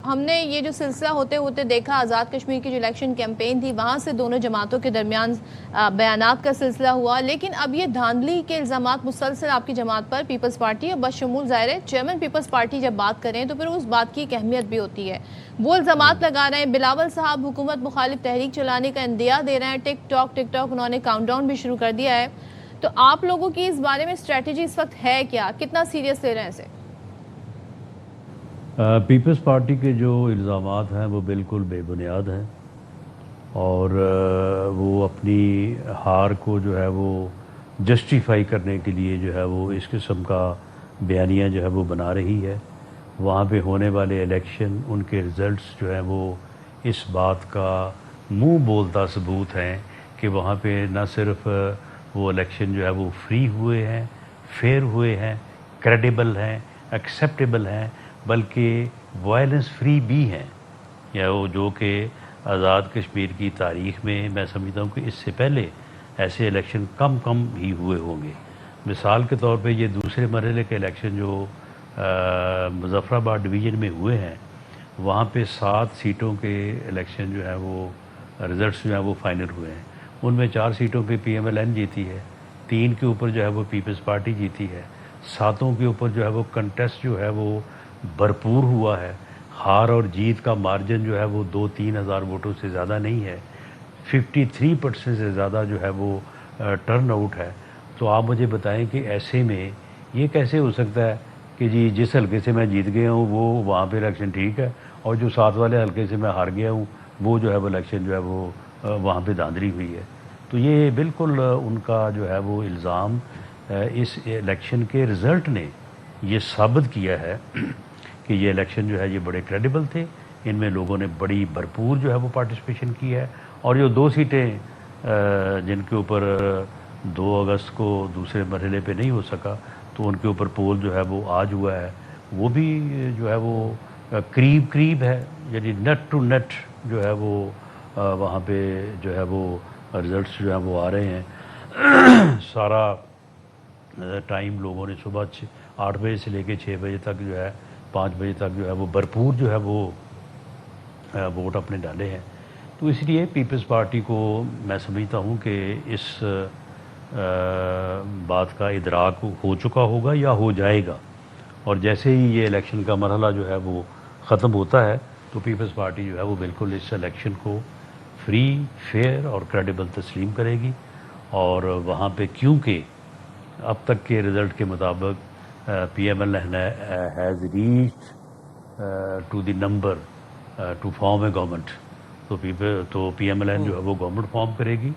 ہم نے یہ جو سلسلہ ہوتے ہوتے دیکھا، آزاد کشمیر کی جو الیکشن کیمپین تھی وہاں سے دونوں جماعتوں کے درمیان بیانات کا سلسلہ ہوا، لیکن اب یہ دھاندلی کے الزامات مسلسل آپ کی جماعت پر پیپلز پارٹی اور بشمول ظاہر ہے چیئرمین پیپلز پارٹی جب بات کریں تو پھر اس بات کی ایک اہمیت بھی ہوتی ہے. وہ الزامات لگا رہے ہیں بلاول صاحب حکومت مخالف تحریک چلانے کا اندیا دے رہے ہیں، ٹک ٹاک انہوں نے کاؤنٹ ڈاؤن بھی شروع کر دیا ہے. تو آپ لوگوں کی اس بارے میں اسٹریٹجی اس وقت ہے کیا؟ کتنا سیریس لے رہے ہیں اسے؟ پیپلز پارٹی کے جو الزامات ہیں وہ بالکل بے بنیاد ہیں، اور وہ اپنی ہار کو جو ہے وہ جسٹیفائی کرنے کے لیے جو ہے وہ اس قسم کا بیانیہ جو ہے وہ بنا رہی ہے. وہاں پہ ہونے والے الیکشن، ان کے رزلٹس جو ہیں وہ اس بات کا منہ بولتا ثبوت ہیں کہ وہاں پہ نہ صرف وہ الیکشن جو ہے وہ فری ہوئے ہیں، فیئر ہوئے ہیں، کریڈیبل ہیں، ایکسیپٹیبل ہیں، بلکہ وائلنس فری بھی ہیں. یا وہ جو کہ آزاد کشمیر کی تاریخ میں سمجھتا ہوں کہ اس سے پہلے ایسے الیکشن کم ہی ہوئے ہوں گے. مثال کے طور پہ یہ دوسرے مرحلے کے الیکشن جو مظفر آباد ڈویژن میں ہوئے ہیں، وہاں پہ 7 سیٹوں کے الیکشن جو ہے وہ رزلٹس جو ہیں وہ فائنل ہوئے ہیں. ان میں 4 سیٹوں پہ پی ایم ایل این جیتی ہے، 3 کے اوپر جو ہے وہ پیپلز پارٹی جیتی ہے، 7 کے اوپر جو ہے وہ کنٹیسٹ جو ہے وہ بھرپور ہوا ہے. ہار اور جیت کا مارجن جو ہے وہ 2-3 ہزار ووٹوں سے زیادہ نہیں ہے، 53% سے زیادہ جو ہے وہ ٹرن آؤٹ ہے. تو آپ مجھے بتائیں کہ ایسے میں یہ کیسے ہو سکتا ہے کہ جی جس حلقے سے میں جیت گیا ہوں وہ وہاں پہ الیکشن ٹھیک ہے، اور جو 7 والے حلقے سے میں ہار گیا ہوں وہ جو ہے وہ الیکشن جو ہے وہ وہاں پہ دھاندلی ہوئی ہے. تو یہ بالکل ان کا جو ہے وہ الزام اس الیکشن کے رزلٹ نے یہ ثابت کیا ہے کہ یہ الیکشن جو ہے یہ بڑے کریڈیبل تھے. ان میں لوگوں نے بڑی بھرپور جو ہے وہ پارٹیسپیشن کی ہے، اور جو 2 سیٹیں جن کے اوپر 2 اگست کو دوسرے مرحلے پہ نہیں ہو سکا تو ان کے اوپر پول جو ہے وہ آج ہوا ہے، وہ بھی جو ہے وہ قریب ہے، یعنی نیٹ ٹو نیٹ جو ہے وہ وہاں پہ جو ہے وہ رزلٹس جو ہیں وہ آ رہے ہیں. سارا ٹائم لوگوں نے صبح 8 بجے سے لے کے 6 بجے تک جو ہے 5 بجے تک جو ہے وہ بھرپور جو ہے وہ ووٹ اپنے ڈالے ہیں. تو اس لیے پیپلز پارٹی کو میں سمجھتا ہوں کہ اس بات کا ادراک ہو چکا ہوگا یا ہو جائے گا، اور جیسے ہی یہ الیکشن کا مرحلہ جو ہے وہ ختم ہوتا ہے تو پیپلز پارٹی جو ہے وہ بالکل اس الیکشن کو فری، فیئر اور کریڈیبل تسلیم کرے گی. اور وہاں پہ کیونکہ اب تک کے رزلٹ کے مطابق P M L N has reach to the number two form a government. تو پی ایم ایل این جو ہے وہ گورنمنٹ فارم کرے گی،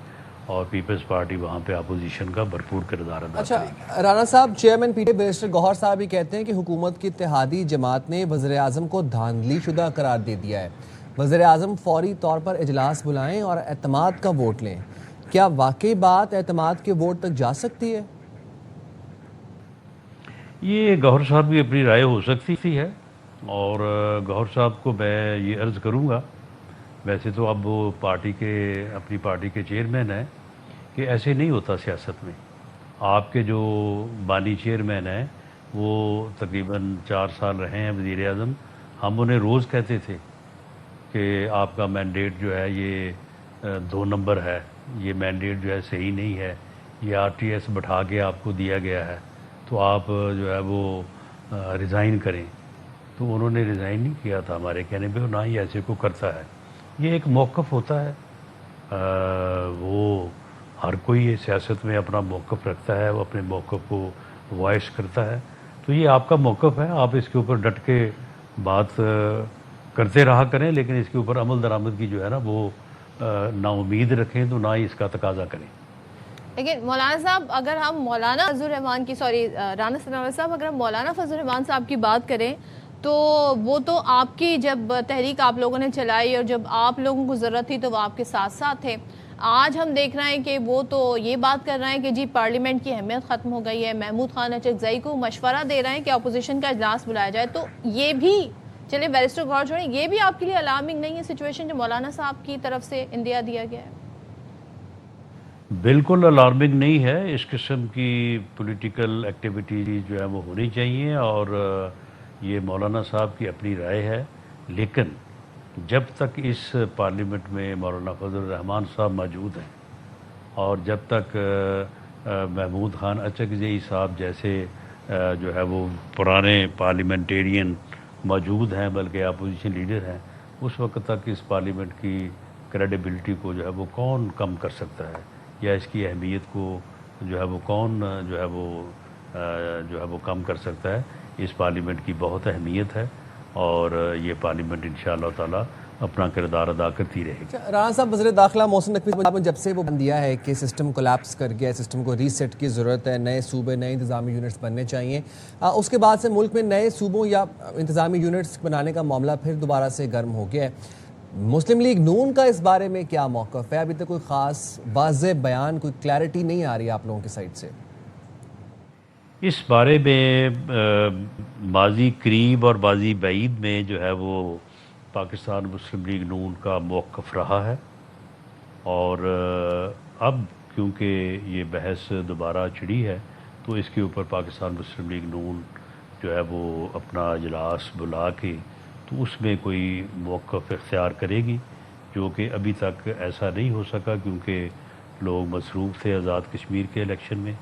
اور پیپلز پارٹی وہاں پہ اپوزیشن کا بھرپور کردار ادا کرے گی. اچھا رانا صاحب، چیئرمین پی ٹی بیرسٹر گوہر صاحب بھی کہتے ہیں کہ حکومت کی اتحادی جماعت نے وزیر اعظم کو دھاندلی شدہ قرار دے دیا ہے. وزیر اعظم فوری طور پر اجلاس بلائیں اور اعتماد کا ووٹ لیں. کیا واقعی بات اعتماد کے ووٹ تک جا سکتی ہے؟ یہ گوہر صاحب کی اپنی رائے ہو سکتی ہے، اور گوہر صاحب کو میں یہ عرض کروں گا، ویسے تو اب وہ اپنی پارٹی کے چیئرمین ہیں، کہ ایسے نہیں ہوتا سیاست میں. آپ کے جو بانی چیئرمین ہیں وہ تقریباً 4 سال رہے ہیں وزیر اعظم. ہم انہیں روز کہتے تھے کہ آپ کا مینڈیٹ جو ہے یہ 2 نمبر ہے، یہ مینڈیٹ جو ہے صحیح نہیں ہے، یہ آر ٹی ایس بٹھا کے آپ کو دیا گیا ہے، تو آپ جو ہے وہ ریزائن کریں. تو انہوں نے ریزائن نہیں کیا تھا ہمارے کہنے پہ، نہ ہی ایسے کو کرتا ہے. یہ ایک موقف ہوتا ہے، وہ ہر کوئی سیاست میں اپنا موقف رکھتا ہے، وہ اپنے موقف کو وائس کرتا ہے. تو یہ آپ کا موقف ہے، آپ اس کے اوپر ڈٹ کے بات کرتے رہا کریں، لیکن اس کے اوپر عمل درآمد کی جو ہے نا وہ نہ امید رکھیں، تو نہ ہی اس کا تقاضا کریں. لیکن مولانا صاحب اگر ہم مولانا فضل الرحمان کی رانا صاحب اگر ہم مولانا فضل الرحمان صاحب کی بات کریں تو وہ تو آپ کی جب تحریک آپ لوگوں نے چلائی اور جب آپ لوگوں کو ضرورت تھی تو وہ آپ کے ساتھ تھے. آج ہم دیکھ رہے ہیں کہ وہ تو یہ بات کر رہے ہیں کہ جی پارلیمنٹ کی اہمیت ختم ہو گئی ہے. محمود خان اچکزئی کو مشورہ دے رہے ہیں کہ اپوزیشن کا اجلاس بلایا جائے. تو یہ بھی چلے بیرسٹر گوہر چھوڑیں، یہ بھی آپ کے لیے الارمنگ نہیں ہے سچویشن جو مولانا صاحب کی طرف سے اندیا دیا گیا ہے؟ بالکل الارمنگ نہیں ہے. اس قسم کی پولیٹیکل ایکٹیویٹی جو ہے وہ ہونی چاہیے، اور یہ مولانا صاحب کی اپنی رائے ہے. لیکن جب تک اس پارلیمنٹ میں مولانا فضل الرحمان صاحب موجود ہیں اور جب تک محمود خان اچکزئی صاحب جیسے جو ہے وہ پرانے پارلیمنٹیرین موجود ہیں بلکہ اپوزیشن لیڈر ہیں، اس وقت تک اس پارلیمنٹ کی کریڈیبلٹی کو جو ہے وہ کون کم کر سکتا ہے، یا اس کی اہمیت کو جو ہے وہ کون جو ہے وہ کم کر سکتا ہے۔ اس پارلیمنٹ کی بہت اہمیت ہے اور یہ پارلیمنٹ انشاءاللہ تعالی اپنا کردار ادا کرتی رہے گی۔ رانا صاحب، وزیر داخلہ محسن نقوی صاحب نے جب سے وہ دیا ہے کہ سسٹم کولیپس کر گیا ہے، سسٹم کو ریسیٹ کی ضرورت ہے، نئے صوبے نئے انتظامی یونٹس بننے چاہیے، اس کے بعد سے ملک میں نئے صوبوں یا انتظامی یونٹس بنانے کا معاملہ پھر دوبارہ سے گرم ہو گیا ہے۔ مسلم لیگ نون کا اس بارے میں کیا موقف ہے؟ ابھی تک کوئی خاص واضح بیان، کوئی کلیئرٹی نہیں آ رہی آپ لوگوں کی سائٹ سے۔ اس بارے میں ماضی قریب اور ماضی بعید میں جو ہے وہ پاکستان مسلم لیگ نون کا موقف رہا ہے، اور اب کیونکہ یہ بحث دوبارہ چڑھی ہے تو اس کے اوپر پاکستان مسلم لیگ نون جو ہے وہ اپنا اجلاس بلا کے تو اس میں کوئی موقف اختیار کرے گی، جو کہ ابھی تک ایسا نہیں ہو سکا کیونکہ لوگ مصروف تھے آزاد کشمیر کے الیکشن میں۔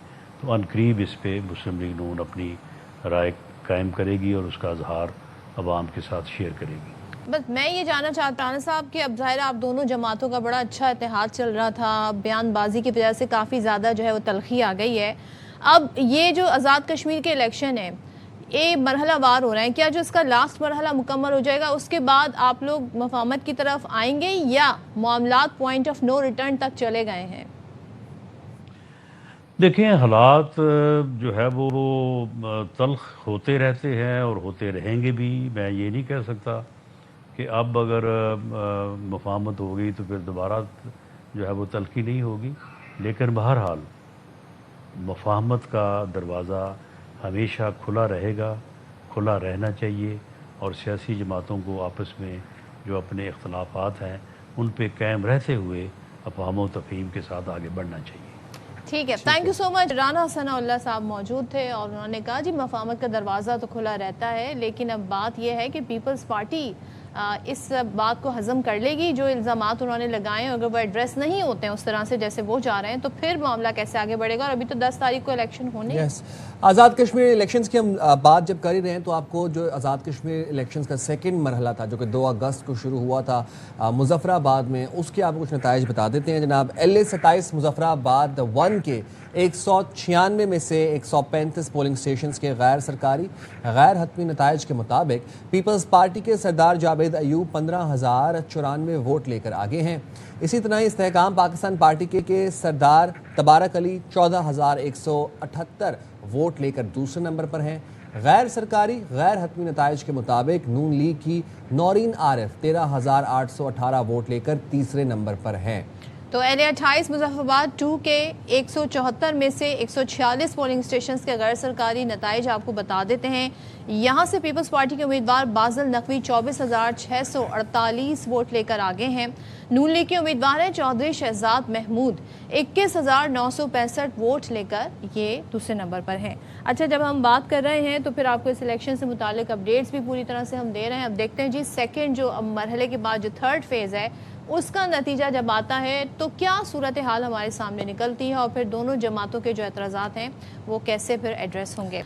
تو عنقریب اس پہ مسلم لیگ نون اپنی رائے قائم کرے گی اور اس کا اظہار عوام کے ساتھ شیئر کرے گی۔ بس میں یہ جاننا چاہتا ہوں صاحب کہ اب ظاہر آپ دونوں جماعتوں کا بڑا اچھا اتحاد چل رہا تھا، بیان بازی کی وجہ سے کافی زیادہ جو ہے وہ تلخی آ گئی ہے، اب یہ جو آزاد کشمیر کے الیکشن ہے یہ مرحلہ وار ہو رہے ہیں، کیا جو اس کا لاسٹ مرحلہ مکمل ہو جائے گا اس کے بعد آپ لوگ مفاہمت کی طرف آئیں گے یا معاملات پوائنٹ آف نو ریٹرن تک چلے گئے ہیں؟ دیکھیں، حالات جو ہے وہ تلخ ہوتے رہتے ہیں اور ہوتے رہیں گے بھی۔ میں یہ نہیں کہہ سکتا کہ اب اگر مفاہمت ہو گئی تو پھر دوبارہ جو ہے وہ تلخی نہیں ہوگی، لیکن بہرحال مفاہمت کا دروازہ ہمیشہ کھلا رہے گا، کھلا رہنا چاہیے، اور سیاسی جماعتوں کو آپس میں جو اپنے اختلافات ہیں ان پہ قائم رہتے ہوئے افہام و تفہیم کے ساتھ آگے بڑھنا چاہیے۔ ٹھیک ہے، تھینک یو سو مچ۔ رانا ثناء اللہ صاحب موجود تھے اور انہوں نے کہا جی مفاہمت کا دروازہ تو کھلا رہتا ہے، لیکن اب بات یہ ہے کہ پیپلز پارٹی اس بات کو ہضم کر لے گی جو الزامات انہوں نے لگائے ہیں، اگر وہ ایڈریس نہیں ہوتے ہیں اس طرح سے جیسے وہ جا رہے ہیں تو پھر معاملہ کیسے آگے بڑھے گا، اور ابھی تو 10 تاریخ کو الیکشن ہونے ہیں۔ آزاد کشمیر الیکشنز کی ہم بات جب کر ہی رہے ہیں تو آپ کو جو آزاد کشمیر الیکشنز کا سیکنڈ مرحلہ تھا جو کہ 2 اگست کو شروع ہوا تھا مظفر آباد میں، اس کے آپ کو کچھ نتائج بتا دیتے ہیں۔ جناب LA-27 مظفر آباد 1 کے 196 میں سے 135 پولنگ سٹیشنز کے غیر سرکاری غیر حتمی نتائج کے مطابق پیپلز پارٹی کے سردار جاوید ایوب 15,094 ووٹ لے کر آگے ہیں۔ اسی طرح استحکام پاکستان پارٹی کے سردار تبارک علی 14,178 ووٹ لے کر دوسرے نمبر پر ہیں۔ غیر سرکاری غیر حتمی نتائج کے مطابق نون لیگ کی نورین عارف 13,818 ووٹ لے کر تیسرے نمبر پر ہیں۔ تو LA-28 مظفر آباد 2 کے 174 میں سے 146 پولنگ سٹیشنز کے غیر سرکاری نتائج آپ کو بتا دیتے ہیں۔ یہاں سے پیپلز پارٹی کے امیدوار بازل نقوی 24,648 ووٹ لے کر آگے ہیں۔ نون لیگ کے امیدوار ہیں چودھری شہزاد محمود 21,965 ووٹ لے کر یہ دوسرے نمبر پر ہیں۔ اچھا، جب ہم بات کر رہے ہیں تو پھر آپ کو اس الیکشن سے متعلق اپڈیٹس بھی پوری طرح سے ہم دے رہے ہیں۔ اب دیکھتے ہیں جی سیکنڈ جو مرحلے کے بعد جو تھرڈ فیز ہے اس کا نتیجہ جب آتا ہے تو کیا صورتحال ہمارے سامنے نکلتی ہے اور پھر دونوں جماعتوں کے جو اعتراضات ہیں وہ کیسے پھر ایڈریس ہوں گے۔